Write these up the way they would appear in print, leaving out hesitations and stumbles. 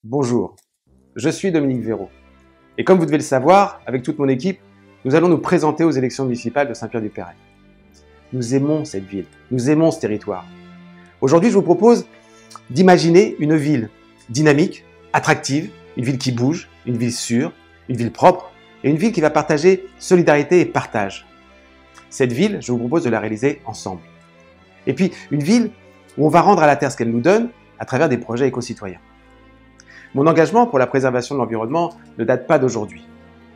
Bonjour, je suis Dominique Véraud. Et comme vous devez le savoir, avec toute mon équipe, nous allons nous présenter aux élections municipales de Saint-Pierre-du-Perret. Nous aimons cette ville, nous aimons ce territoire. Aujourd'hui, je vous propose d'imaginer une ville dynamique, attractive, une ville qui bouge, une ville sûre, une ville propre et une ville qui va partager solidarité et partage. Cette ville, je vous propose de la réaliser ensemble. Et puis, une ville où on va rendre à la terre ce qu'elle nous donne à travers des projets éco-citoyens. Mon engagement pour la préservation de l'environnement ne date pas d'aujourd'hui.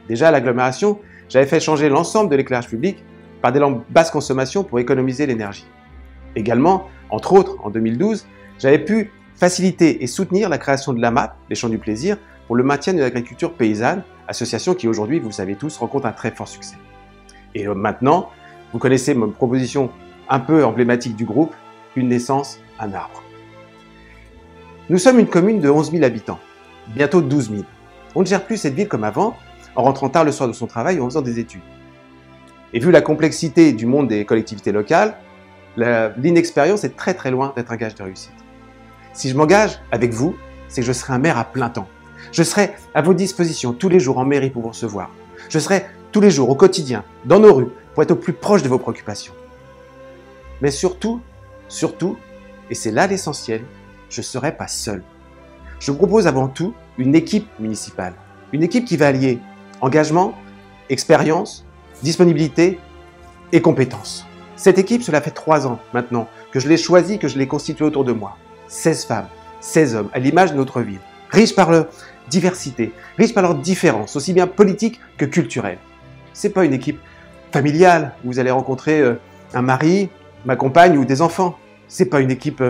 Déjà à l'agglomération, j'avais fait changer l'ensemble de l'éclairage public par des lampes basse consommation pour économiser l'énergie. Également, entre autres, en 2012, j'avais pu faciliter et soutenir la création de l'AMAP, les Champs du Plaisir, pour le maintien de l'agriculture paysanne, association qui aujourd'hui, vous le savez tous, rencontre un très fort succès. Et maintenant, vous connaissez ma proposition un peu emblématique du groupe, une naissance, un arbre. Nous sommes une commune de 11 000 habitants, bientôt 12 000. On ne gère plus cette ville comme avant, en rentrant tard le soir de son travail ou en faisant des études. Et vu la complexité du monde des collectivités locales, l'inexpérience est très loin d'être un gage de réussite. Si je m'engage avec vous, c'est que je serai un maire à plein temps. Je serai à vos dispositions tous les jours en mairie pour vous recevoir. Je serai tous les jours au quotidien, dans nos rues, pour être au plus proche de vos préoccupations. Mais surtout, et c'est là l'essentiel, je ne serai pas seul. Je vous propose avant tout une équipe municipale. Une équipe qui va allier engagement, expérience, disponibilité et compétences. Cette équipe, cela fait 3 ans maintenant que je l'ai choisie, que je l'ai constituée autour de moi. 16 femmes, 16 hommes, à l'image de notre ville. Riches par leur diversité, riches par leurs différences, aussi bien politiques que culturelles. Ce n'est pas une équipe familiale où vous allez rencontrer un mari, ma compagne ou des enfants. Ce n'est pas une équipe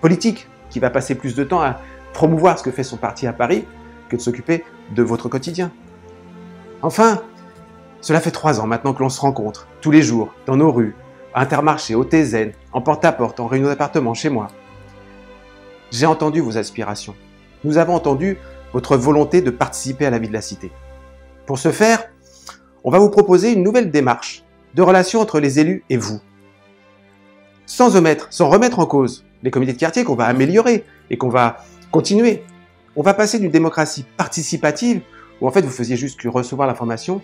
politique qui va passer plus de temps à promouvoir ce que fait son parti à Paris que de s'occuper de votre quotidien. Enfin, cela fait 3 ans maintenant que l'on se rencontre, tous les jours, dans nos rues, à Intermarché, au TZN, en porte-à-porte, en réunion d'appartement, chez moi. J'ai entendu vos aspirations. Nous avons entendu votre volonté de participer à la vie de la cité. Pour ce faire, on va vous proposer une nouvelle démarche de relation entre les élus et vous. Sans remettre en cause les comités de quartier qu'on va améliorer et qu'on va continuer. On va passer d'une démocratie participative, où en fait vous faisiez juste que recevoir l'information,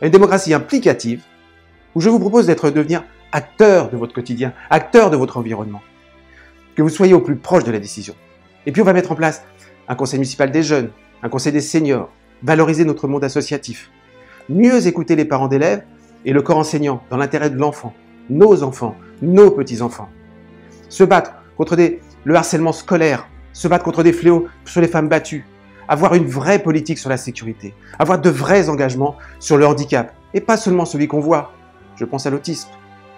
à une démocratie implicative, où je vous propose de devenir acteur de votre quotidien, acteur de votre environnement. Que vous soyez au plus proche de la décision. Et puis on va mettre en place un conseil municipal des jeunes, un conseil des seniors, valoriser notre monde associatif, mieux écouter les parents d'élèves et le corps enseignant dans l'intérêt de l'enfant, nos petits-enfants. Se battre contre le harcèlement scolaire, se battre contre des fléaux sur les femmes battues, avoir une vraie politique sur la sécurité, avoir de vrais engagements sur le handicap, et pas seulement celui qu'on voit, je pense à l'autisme,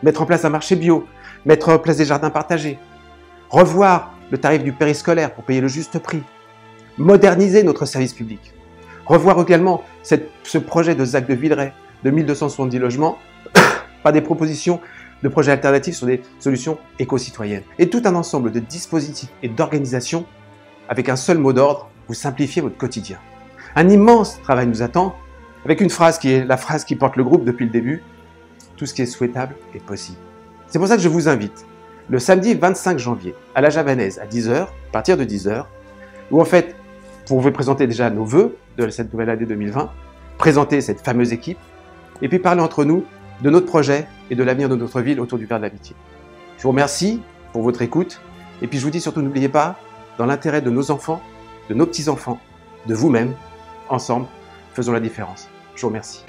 mettre en place un marché bio, mettre en place des jardins partagés, revoir le tarif du périscolaire pour payer le juste prix, moderniser notre service public, revoir également ce projet de ZAC de Villeray de 1270 logements par des propositions de projets alternatifs sur des solutions éco-citoyennes. Et tout un ensemble de dispositifs et d'organisations avec un seul mot d'ordre, vous simplifiez votre quotidien. Un immense travail nous attend avec une phrase qui est la phrase qui porte le groupe depuis le début, tout ce qui est souhaitable est possible. C'est pour ça que je vous invite le samedi 25 janvier à la Javanaise à 10h, à partir de 10h, où en fait, pour vous présenter déjà nos vœux de cette nouvelle année 2020, présenter cette fameuse équipe et puis parler entre nous de notre projet et de l'avenir de notre ville autour du Verre de l'Amitié. Je vous remercie pour votre écoute et puis je vous dis surtout n'oubliez pas, dans l'intérêt de nos enfants, de nos petits-enfants, de vous-même, ensemble, faisons la différence. Je vous remercie.